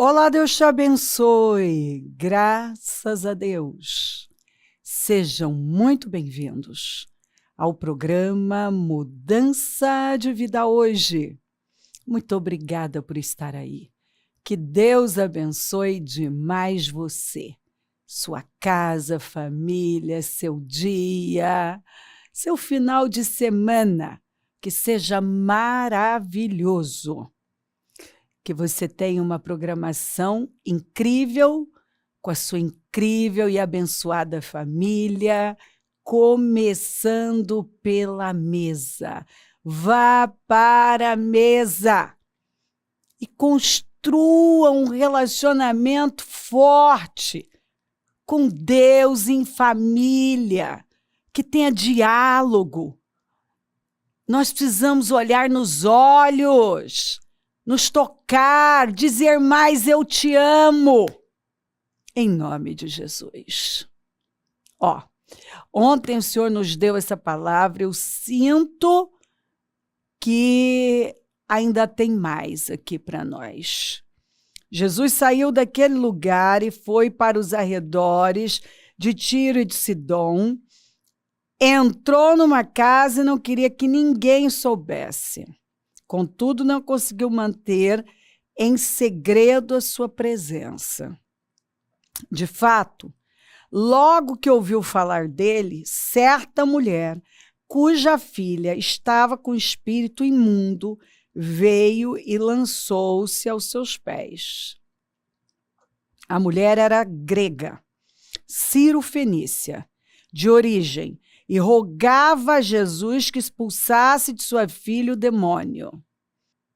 Olá, Deus te abençoe. Graças a Deus. Sejam muito bem-vindos ao programa Mudança de Vida Hoje. Muito obrigada por estar aí. Que Deus abençoe demais você, sua casa, família, seu dia, seu final de semana. Que seja maravilhoso. Que você tenha uma programação incrível, com a sua incrível e abençoada família, começando pela mesa. Vá para a mesa e construa um relacionamento forte com Deus em família, que tenha diálogo. Nós precisamos olhar nos olhos, nos tocar, dizer mais eu te amo, em nome de Jesus. Ontem o Senhor nos deu essa palavra, eu sinto que ainda tem mais aqui para nós. Jesus saiu daquele lugar e foi para os arredores de Tiro e de Sidom, entrou numa casa e não queria que ninguém soubesse. Contudo, não conseguiu manter em segredo a sua presença. De fato, logo que ouviu falar dele, certa mulher, cuja filha estava com espírito imundo, veio e lançou-se aos seus pés. A mulher era grega, Ciro-fenícia, de origem, e rogava a Jesus que expulsasse de sua filha o demônio.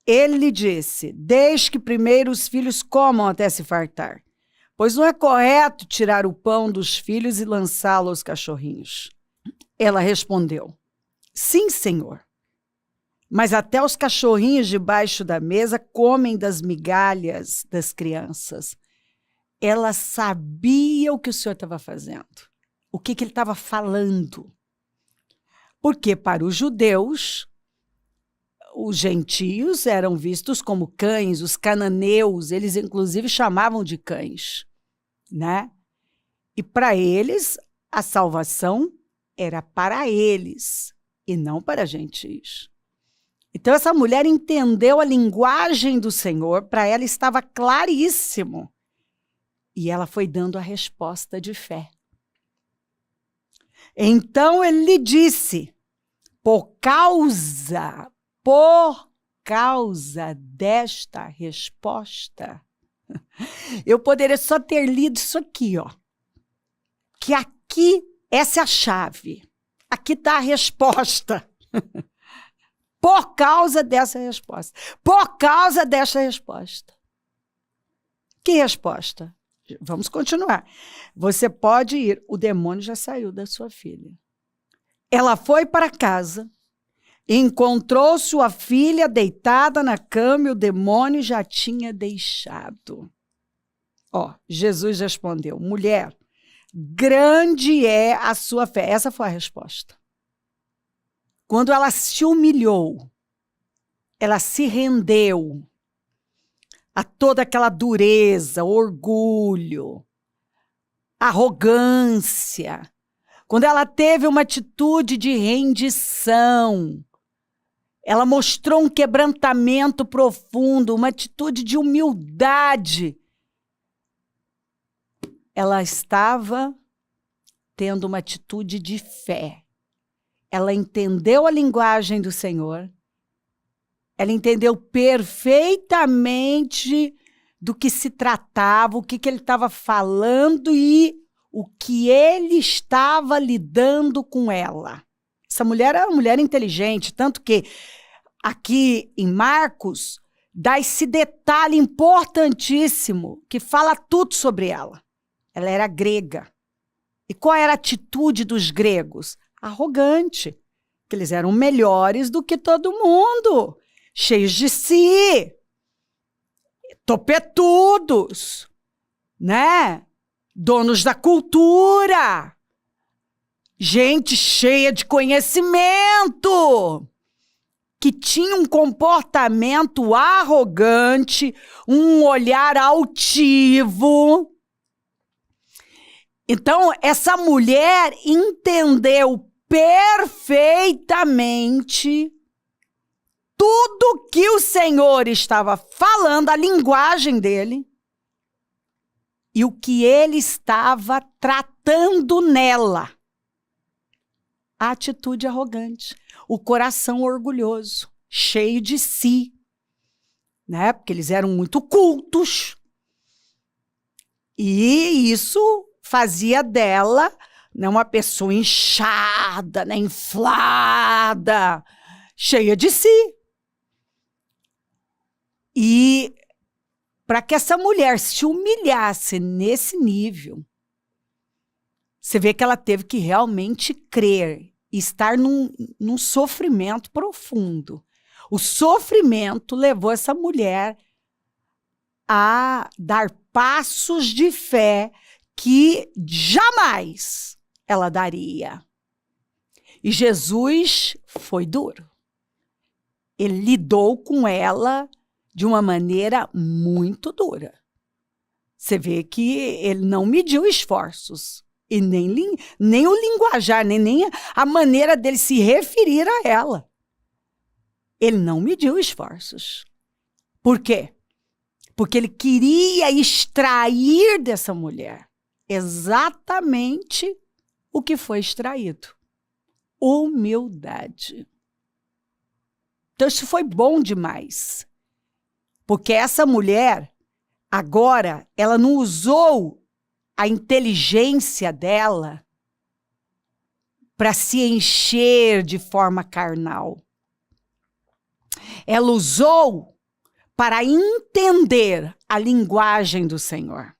Ele lhe disse: deixe que primeiro os filhos comam até se fartar, pois não é correto tirar o pão dos filhos e lançá-lo aos cachorrinhos. Ela respondeu: sim, Senhor, mas até os cachorrinhos debaixo da mesa comem das migalhas das crianças. Ela sabia o que o Senhor estava fazendo, o que ele estava falando. Porque para os judeus, os gentios eram vistos como cães, os cananeus, eles inclusive chamavam de cães, né? E para eles, a salvação era para eles e não para gentios. Então essa mulher entendeu a linguagem do Senhor, para ela estava claríssimo. E ela foi dando a resposta de fé. Então ele lhe disse: por causa desta resposta, eu poderia só ter lido isso aqui, que aqui, essa é a chave, aqui está a resposta, por causa dessa resposta, que resposta? Vamos continuar, você pode ir, o demônio já saiu da sua filha. Ela foi para casa, encontrou sua filha deitada na cama e o demônio já tinha deixado. Jesus respondeu: mulher, grande é a sua fé. Essa foi a resposta. Quando ela se humilhou, ela se rendeu a toda aquela dureza, orgulho, arrogância. Quando ela teve uma atitude de rendição, ela mostrou um quebrantamento profundo, uma atitude de humildade. Ela estava tendo uma atitude de fé. Ela entendeu a linguagem do Senhor. Ela entendeu perfeitamente do que se tratava, o que ele estava falando e o que ele estava lidando com ela. Essa mulher é uma mulher inteligente, tanto que aqui em Marcos dá esse detalhe importantíssimo que fala tudo sobre ela. Ela era grega. E qual era a atitude dos gregos? Arrogante. Que eles eram melhores do que todo mundo, cheios de si, topetudos, né? Donos da cultura, gente cheia de conhecimento, que tinha um comportamento arrogante, um olhar altivo. Então, essa mulher entendeu perfeitamente tudo que o Senhor estava falando, a linguagem dele, e o que ele estava tratando nela. A atitude arrogante, o coração orgulhoso, cheio de si, né? Porque eles eram muito cultos. E isso fazia dela, né, uma pessoa inchada, né, inflada, cheia de si. E para que essa mulher se humilhasse nesse nível, você vê que ela teve que realmente crer, estar num sofrimento profundo. O sofrimento levou essa mulher a dar passos de fé que jamais ela daria. E Jesus foi duro. Ele lidou com ela de uma maneira muito dura. Você vê que ele não mediu esforços. E nem o linguajar, nem a maneira dele se referir a ela. Ele não mediu esforços. Por quê? Porque ele queria extrair dessa mulher exatamente o que foi extraído. Humildade. Então isso foi bom demais. Porque essa mulher, agora, ela não usou a inteligência dela para se encher de forma carnal. Ela usou para entender a linguagem do Senhor,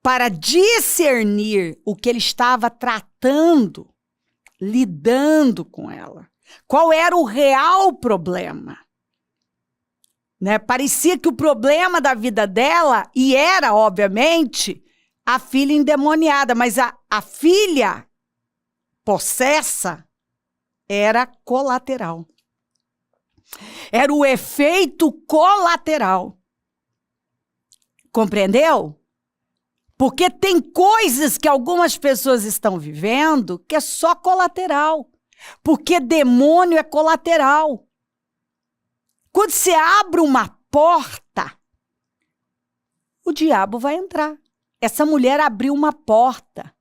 para discernir o que ele estava tratando, lidando com ela. Qual era o real problema? Né? Parecia que o problema da vida dela, e era, obviamente, a filha endemoniada, mas a filha possessa era colateral. Era o efeito colateral. Compreendeu? Porque tem coisas que algumas pessoas estão vivendo que é só colateral. Porque demônio é colateral. Quando você abre uma porta, o diabo vai entrar. Essa mulher abriu uma porta.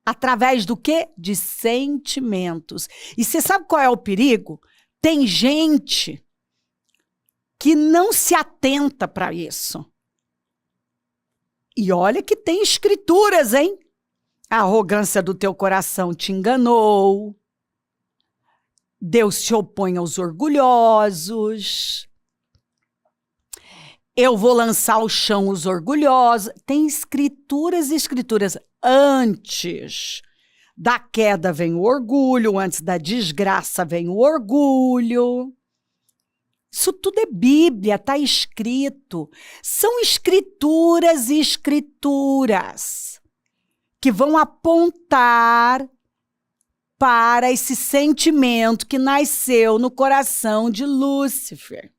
Através do quê? De sentimentos. E você sabe qual é o perigo? Tem gente que não se atenta para isso. E olha que tem escrituras, hein? A arrogância do teu coração te enganou. Deus se opõe aos orgulhosos. Eu vou lançar ao chão os orgulhosos. Tem escrituras e escrituras. Antes da queda vem o orgulho, antes da desgraça vem o orgulho. Isso tudo é Bíblia, está escrito. São escrituras e escrituras que vão apontar para esse sentimento que nasceu no coração de Lúcifer.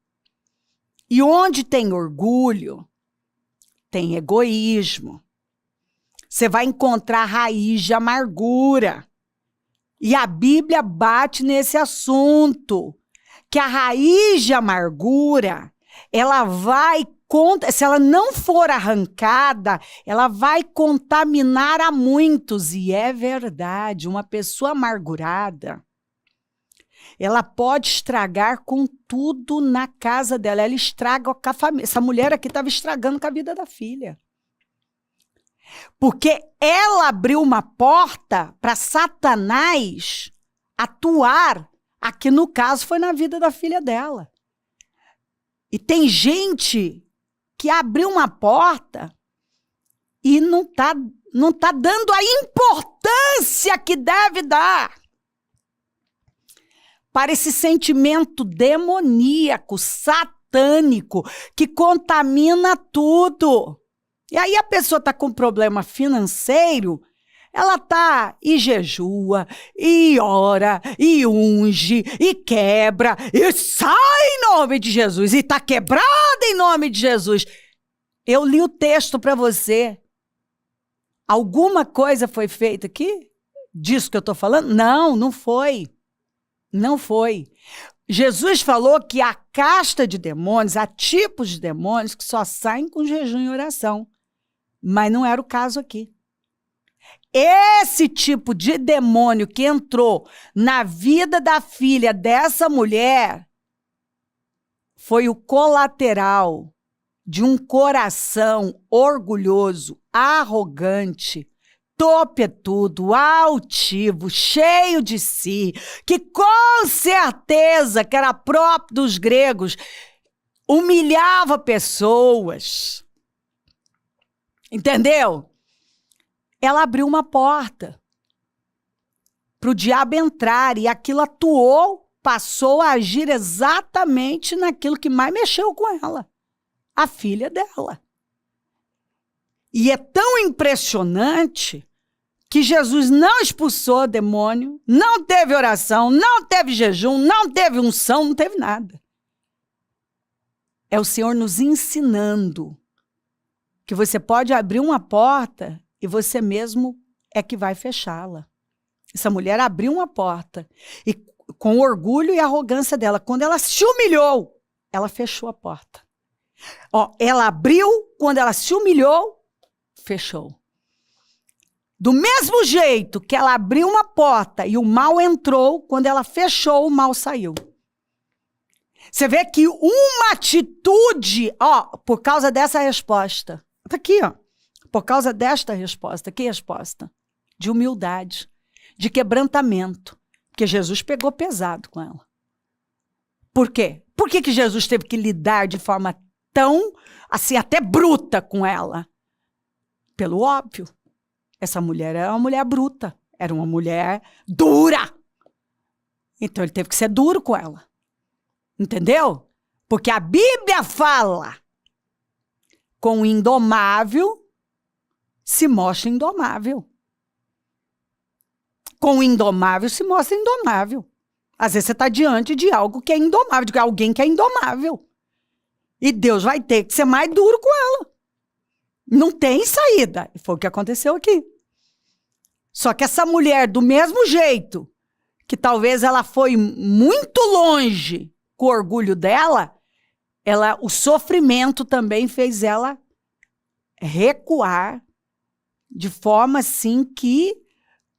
E onde tem orgulho, tem egoísmo. Você vai encontrar raiz de amargura. E a Bíblia bate nesse assunto, que a raiz de amargura, ela vai, se ela não for arrancada, ela vai contaminar a muitos. E é verdade, uma pessoa amargurada, ela pode estragar com tudo na casa dela. Ela estraga com a família. Essa mulher aqui estava estragando com a vida da filha. Porque ela abriu uma porta para Satanás atuar. Aqui, no caso, foi na vida da filha dela. E tem gente que abriu uma porta e não tá dando a importância que deve dar para esse sentimento demoníaco, satânico, que contamina tudo. E aí a pessoa está com problema financeiro, Ela tá e jejua, e ora, e unge, e quebra, e sai em nome de Jesus, e tá quebrada em nome de Jesus. Eu li o texto para você. Alguma coisa foi feita aqui? Disso que eu estou falando? Não, não foi. Não foi. Jesus falou que há casta de demônios, há tipos de demônios que só saem com jejum e oração. Mas não era o caso aqui. Esse tipo de demônio que entrou na vida da filha dessa mulher foi o colateral de um coração orgulhoso, arrogante, topetudo, altivo, cheio de si, que com certeza, que era próprio dos gregos, humilhava pessoas. Entendeu? Ela abriu uma porta para o diabo entrar e aquilo atuou, passou a agir exatamente naquilo que mais mexeu com ela, a filha dela. E é tão impressionante que Jesus não expulsou o demônio, não teve oração, não teve jejum, não teve unção, não teve nada. É o Senhor nos ensinando que você pode abrir uma porta e você mesmo é que vai fechá-la. Essa mulher abriu uma porta e com o orgulho e arrogância dela, quando ela se humilhou, ela fechou a porta. Ela abriu, quando ela se humilhou, fechou. Do mesmo jeito que ela abriu uma porta e o mal entrou, quando ela fechou, o mal saiu. Você vê que uma atitude, por causa dessa resposta, tá aqui, por causa desta resposta, que resposta? De humildade, de quebrantamento, porque Jesus pegou pesado com ela. Por quê? Por que Jesus teve que lidar de forma tão, assim, até bruta com ela? Pelo óbvio. Essa mulher era uma mulher bruta, era uma mulher dura. Então ele teve que ser duro com ela. Entendeu? Porque a Bíblia fala, com o indomável se mostra indomável. Com o indomável se mostra indomável. Às vezes você está diante de algo que é indomável, de alguém que é indomável. E Deus vai ter que ser mais duro com ela. Não tem saída. Foi o que aconteceu aqui. Só que essa mulher, do mesmo jeito, que talvez ela foi muito longe com o orgulho dela, o sofrimento também fez ela recuar de forma assim que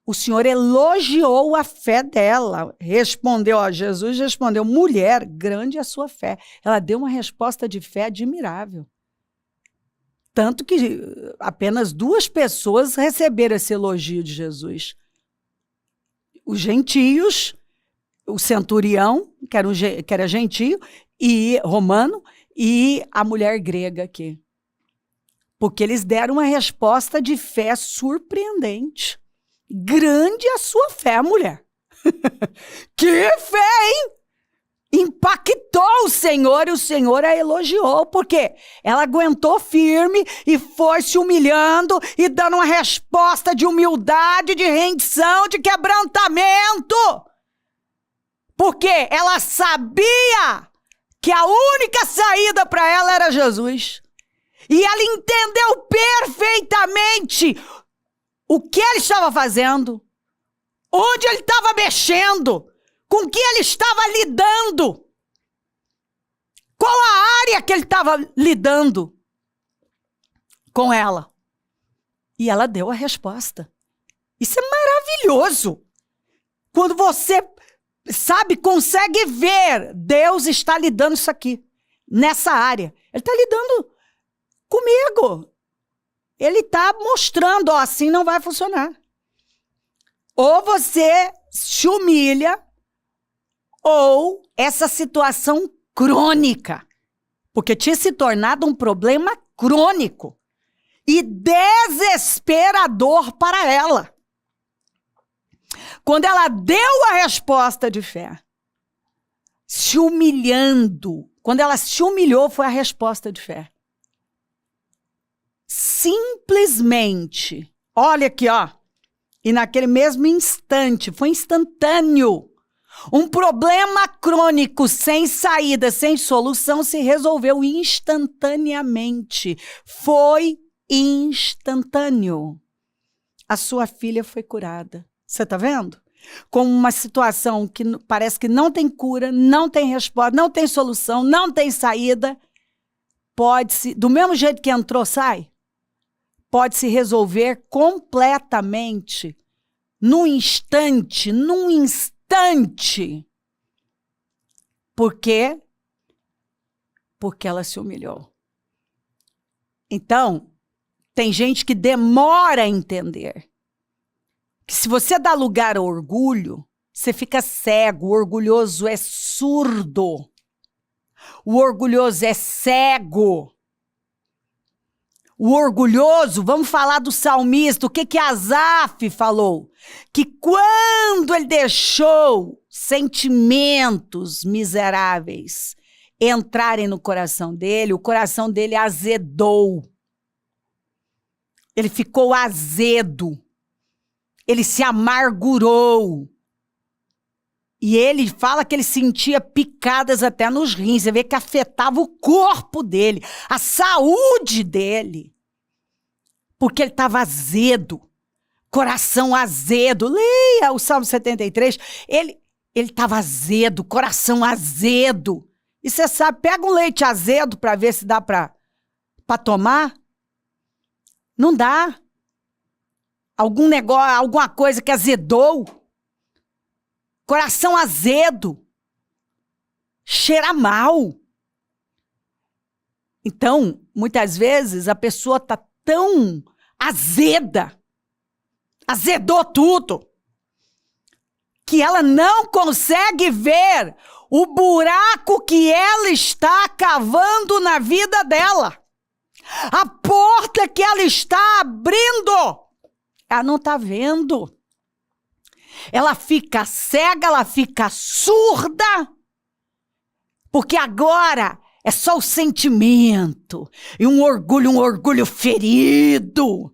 o Senhor elogiou a fé dela. Jesus respondeu, mulher, grande é a sua fé. Ela deu uma resposta de fé admirável. Tanto que apenas 2 pessoas receberam esse elogio de Jesus. Os gentios, o centurião, que era gentio, e romano, e a mulher grega aqui. Porque eles deram uma resposta de fé surpreendente. Grande a sua fé, mulher. Que fé, hein? Impactou o Senhor e o Senhor a elogiou, porque ela aguentou firme e foi se humilhando e dando uma resposta de humildade, de rendição, de quebrantamento. Porque ela sabia que a única saída para ela era Jesus. E ela entendeu perfeitamente o que ele estava fazendo, onde ele estava mexendo, com que ele estava lidando, qual a área que ele estava lidando com ela. E ela deu a resposta. Isso é maravilhoso. Quando você, consegue ver, Deus está lidando isso aqui, nessa área. Ele está lidando comigo. Ele está mostrando, assim não vai funcionar. Ou você se humilha, ou essa situação crônica, porque tinha se tornado um problema crônico e desesperador para ela. Quando ela deu a resposta de fé, se humilhando, quando ela se humilhou, foi a resposta de fé. Simplesmente, olha aqui, E naquele mesmo instante, foi instantâneo. Um problema crônico sem saída, sem solução, se resolveu instantaneamente. Foi instantâneo. A sua filha foi curada. Você está vendo? Com uma situação que parece que não tem cura, não tem resposta, não tem solução, não tem saída, pode-se, do mesmo jeito que entrou, sai, pode se resolver completamente, num instante. Por quê? Porque ela se humilhou. Então, tem gente que demora a entender que se você dá lugar ao orgulho, você fica cego. O orgulhoso é surdo. O orgulhoso é cego. O orgulhoso, vamos falar do salmista, o que Asaf falou? Que quando ele deixou sentimentos miseráveis entrarem no coração dele, o coração dele azedou. Ele ficou azedo. Ele se amargurou. E ele fala que ele sentia picadas até nos rins. Você vê que afetava o corpo dele, a saúde dele. Porque ele estava azedo, coração azedo. Leia o Salmo 73. Ele estava azedo, coração azedo. E você sabe, pega um leite azedo para ver se dá para tomar. Não dá. Algum negócio, alguma coisa que azedou. Coração azedo. Cheira mal. Então, muitas vezes, a pessoa está tão azeda, azedou tudo, que ela não consegue ver o buraco que ela está cavando na vida dela. A porta que ela está abrindo. Ela não está vendo. Ela fica cega, ela fica surda, porque agora é só o sentimento e um orgulho ferido.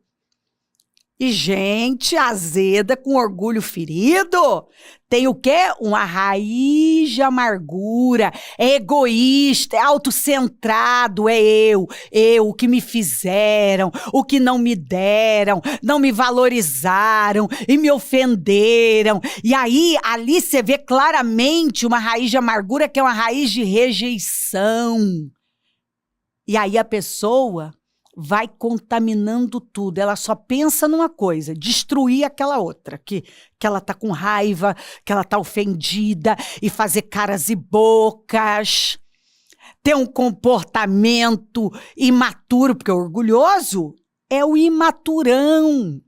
E gente azeda com orgulho ferido tem o quê? Uma raiz de amargura, é egoísta, é autocentrado, é eu, o que me fizeram, o que não me deram, não me valorizaram e me ofenderam. E aí, ali você vê claramente uma raiz de amargura que é uma raiz de rejeição. E aí a pessoa vai contaminando tudo. Ela só pensa numa coisa, destruir aquela outra, que ela tá com raiva, que ela tá ofendida, e fazer caras e bocas, ter um comportamento imaturo, porque o orgulhoso é o imaturão.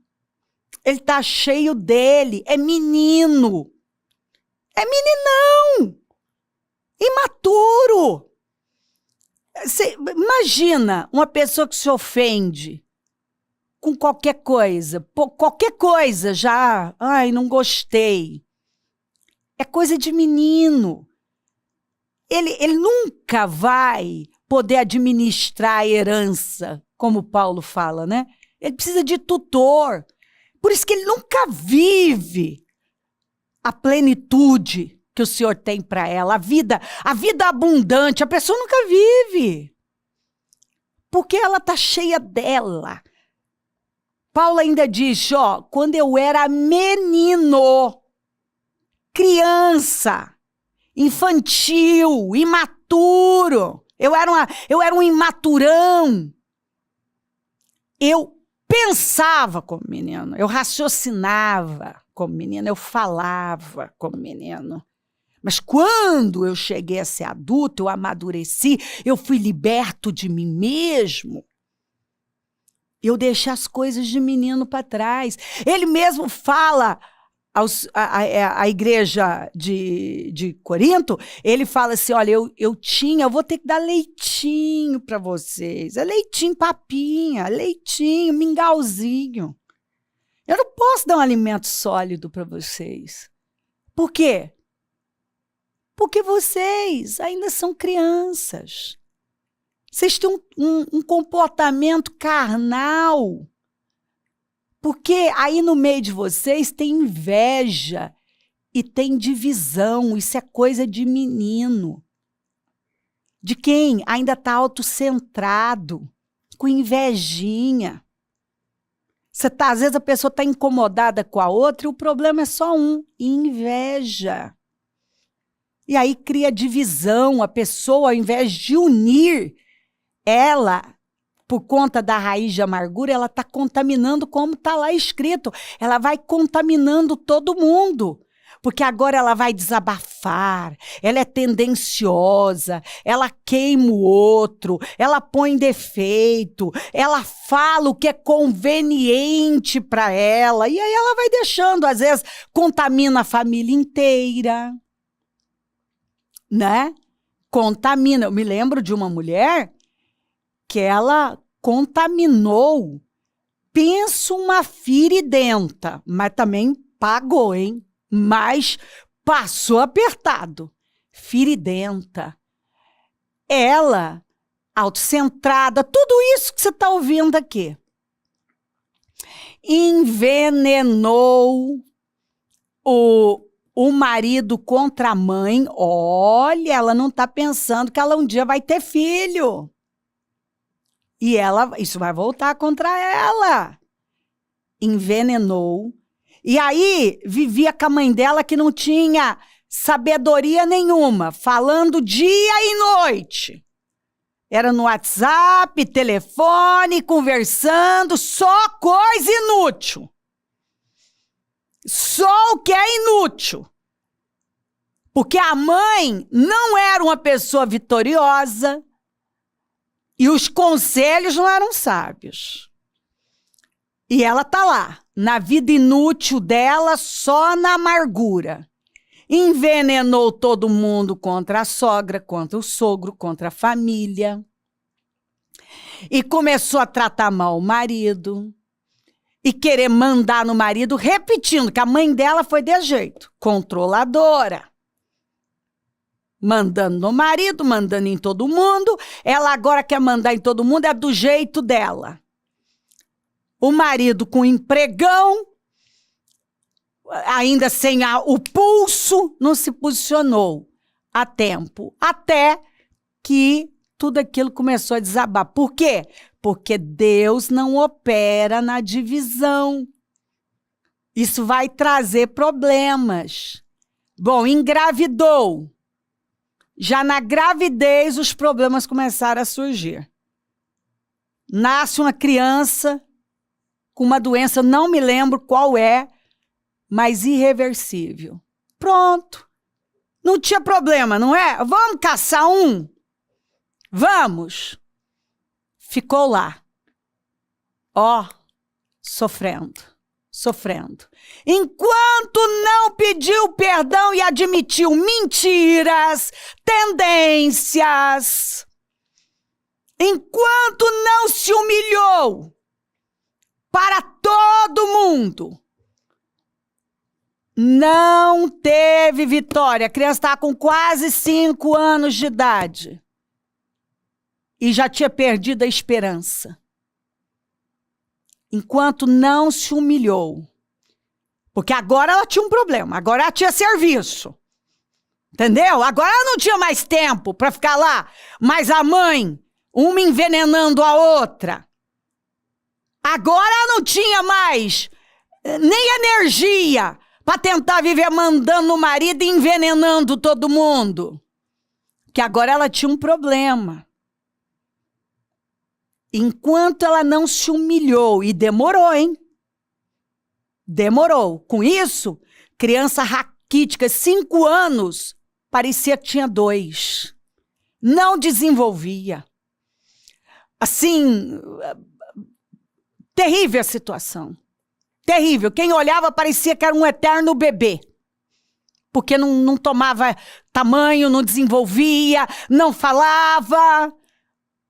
Ele tá cheio dele, é menino. É meninão. Imaturo. Você imagina uma pessoa que se ofende com qualquer coisa já, ai, não gostei. É coisa de menino. Ele nunca vai poder administrar a herança, como Paulo fala, né? Ele precisa de tutor. Por isso que ele nunca vive a plenitude que o Senhor tem para ela, a vida abundante, a pessoa nunca vive, porque ela está cheia dela. Paulo ainda diz, quando eu era menino, criança, infantil, imaturo, eu era um imaturão, eu pensava como menino, eu raciocinava como menino, eu falava como menino. Mas quando eu cheguei a ser adulto, eu amadureci, eu fui liberto de mim mesmo. Eu deixei as coisas de menino para trás. Ele mesmo fala à igreja de Corinto, ele fala assim, olha, eu vou ter que dar leitinho para vocês. É leitinho papinha, leitinho, mingauzinho. Eu não posso dar um alimento sólido para vocês. Por quê? Porque vocês ainda são crianças. Vocês têm um comportamento carnal. Porque aí no meio de vocês tem inveja e tem divisão. Isso é coisa de menino. De quem ainda está autocentrado, com invejinha. Às vezes a pessoa está incomodada com a outra e o problema é só um, inveja. E aí cria divisão, a pessoa, ao invés de unir, ela, por conta da raiz de amargura, ela está contaminando como está lá escrito. Ela vai contaminando todo mundo. Porque agora ela vai desabafar, ela é tendenciosa, ela queima o outro, ela põe defeito, ela fala o que é conveniente para ela, e aí ela vai deixando, às vezes contamina a família inteira, né? Contamina. Eu me lembro de uma mulher que ela contaminou, penso uma firidenta, mas também pagou, hein? Mas passou apertado, firidenta. Ela, autocentrada, tudo isso que você está ouvindo aqui. Envenenou o marido contra a mãe. Olha, ela não está pensando que ela um dia vai ter filho. E isso vai voltar contra ela. Envenenou. E aí, vivia com a mãe dela que não tinha sabedoria nenhuma, falando dia e noite. Era no WhatsApp, telefone, conversando, só coisa inútil. Só o que é inútil. Porque a mãe não era uma pessoa vitoriosa e os conselhos não eram sábios. E ela tá lá, na vida inútil dela, só na amargura. Envenenou todo mundo contra a sogra, contra o sogro, contra a família. E começou a tratar mal o marido. E querer mandar no marido, repetindo que a mãe dela foi de jeito, controladora. Mandando no marido, mandando em todo mundo. Ela agora quer mandar em todo mundo, é do jeito dela. O marido com empregão, ainda sem o pulso, não se posicionou a tempo. Até que tudo aquilo começou a desabar. Por quê? Porque Deus não opera na divisão. Isso vai trazer problemas. Bom, engravidou. Já na gravidez, os problemas começaram a surgir. Nasce uma criança com uma doença, não me lembro qual é, mas irreversível. Pronto. Não tinha problema, não é? Vamos caçar um? Vamos. Ficou lá. Ó, sofrendo. Enquanto não pediu perdão e admitiu mentiras, tendências, enquanto não se humilhou para todo mundo, não teve vitória. A criança estava com quase 5 anos de idade e já tinha perdido a esperança. Enquanto não se humilhou. Porque agora ela tinha um problema, agora ela tinha serviço. Entendeu? Agora ela não tinha mais tempo para ficar lá, mas a mãe, uma envenenando a outra. Agora ela não tinha mais nem energia para tentar viver mandando o marido e envenenando todo mundo. Que agora ela tinha um problema. Enquanto ela não se humilhou, e demorou, hein? Demorou. Com isso, criança raquítica, 5 anos, parecia que tinha 2. Não desenvolvia. Assim, terrível a situação. Terrível. Quem olhava parecia que era um eterno bebê. Porque não tomava tamanho, não desenvolvia, não falava.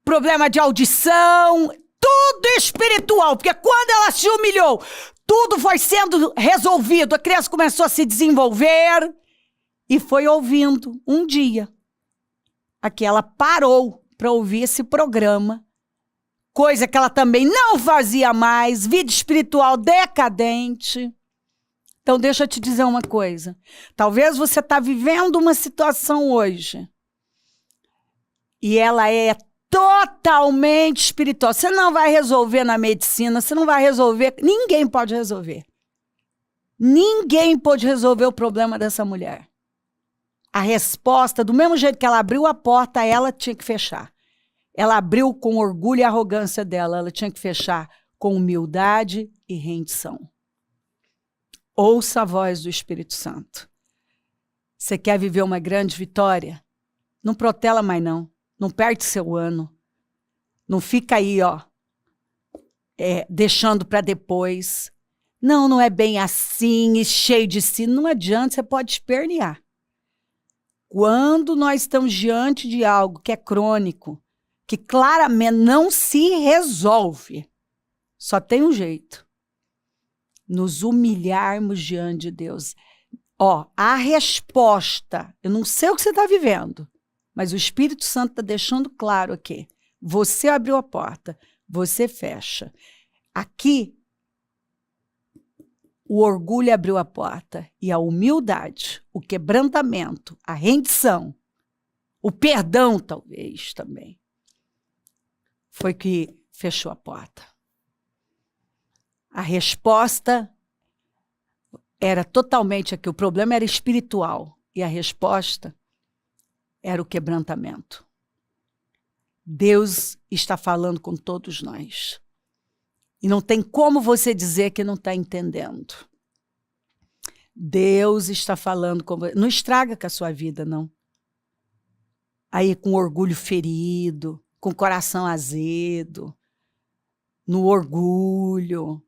Problema de audição, tudo espiritual, porque quando ela se humilhou, tudo foi sendo resolvido, a criança começou a se desenvolver e foi ouvindo. Um dia, aqui ela parou para ouvir esse programa coisa que ela também não fazia mais, vida espiritual decadente. Então, deixa eu te dizer uma coisa. Talvez você está vivendo uma situação hoje e ela é totalmente espiritual. Você não vai resolver na medicina, você não vai resolver, ninguém pode resolver. Ninguém pode resolver o problema dessa mulher. A resposta, do mesmo jeito que ela abriu a porta, ela tinha que fechar. Ela abriu com orgulho e arrogância dela, ela tinha que fechar com humildade e rendição. Ouça a voz do Espírito Santo. Você quer viver uma grande vitória? Não protela mais não. Não perde seu ano. Não fica aí, deixando para depois. Não, não é bem assim e cheio de si. Não adianta, você pode espernear. Quando nós estamos diante de algo que é crônico, que claramente não se resolve, só tem um jeito. Nos humilharmos diante de Deus. A resposta, eu não sei o que você está vivendo, mas o Espírito Santo está deixando claro aqui. Você abriu a porta, você fecha. Aqui, o orgulho abriu a porta e a humildade, o quebrantamento, a rendição, o perdão talvez também, foi que fechou a porta. A resposta era totalmente aqui, o problema era espiritual e a resposta era o quebrantamento. Deus está falando com todos nós. E não tem como você dizer que não está entendendo. Deus está falando com você. Não estraga com a sua vida, não. Aí com orgulho ferido, com coração azedo, no orgulho,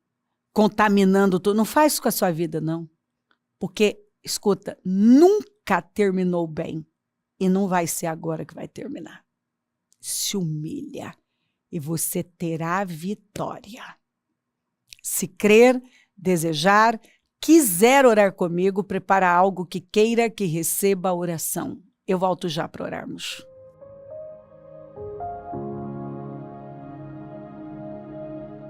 contaminando tudo. Não faz isso com a sua vida, não. Porque, escuta, nunca terminou bem. E não vai ser agora que vai terminar. Se humilha e você terá vitória. Se crer, desejar, quiser orar comigo, prepara algo que queira que receba a oração. Eu volto já para orarmos.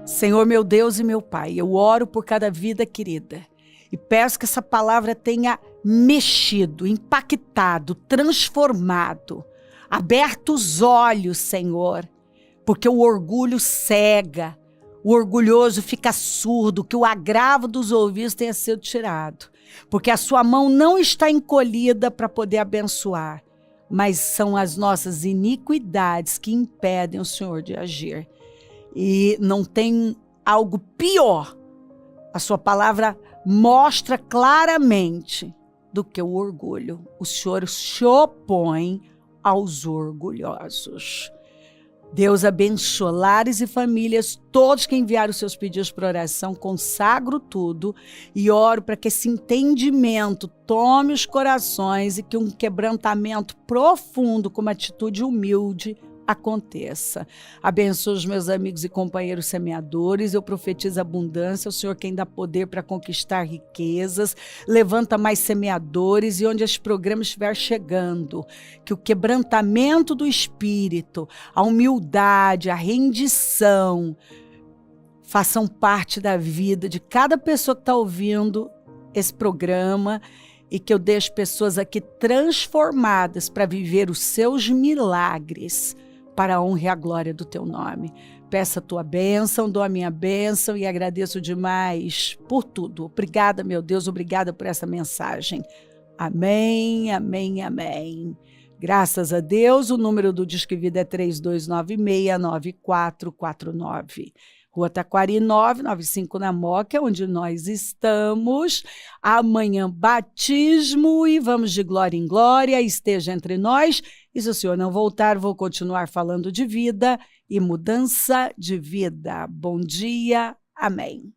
Senhor, meu Deus e meu Pai, eu oro por cada vida querida e peço que essa palavra tenha mexido, impactado, transformado, aberto os olhos, Senhor, porque o orgulho cega, o orgulhoso fica surdo, que o agravo dos ouvidos tenha sido tirado, porque a sua mão não está encolhida para poder abençoar, mas são as nossas iniquidades que impedem o Senhor de agir. E não tem algo pior, a sua palavra mostra claramente do que o orgulho. O Senhor se opõe aos orgulhosos. Deus abençoe lares e famílias, todos que enviaram seus pedidos para oração, consagro tudo e oro para que esse entendimento tome os corações e que um quebrantamento profundo, com uma atitude humilde, aconteça. Abençoe os meus amigos e companheiros semeadores, eu profetizo abundância, o Senhor quem dá poder para conquistar riquezas, levanta mais semeadores e onde esse programa estiver chegando, que o quebrantamento do espírito, a humildade, a rendição, façam parte da vida de cada pessoa que está ouvindo esse programa e que eu deixe pessoas aqui transformadas para viver os seus milagres, para a honra e a glória do teu nome. Peço a tua bênção, dou a minha bênção e agradeço demais por tudo. Obrigada, meu Deus, obrigada por essa mensagem. Amém, amém, amém. Graças a Deus, o número do Disque Vida é 3296-9449. Rua Taquari 995 na Moca, onde nós estamos. Amanhã, batismo e vamos de glória em glória, esteja entre nós. E se o Senhor não voltar, vou continuar falando de vida e mudança de vida. Bom dia, amém.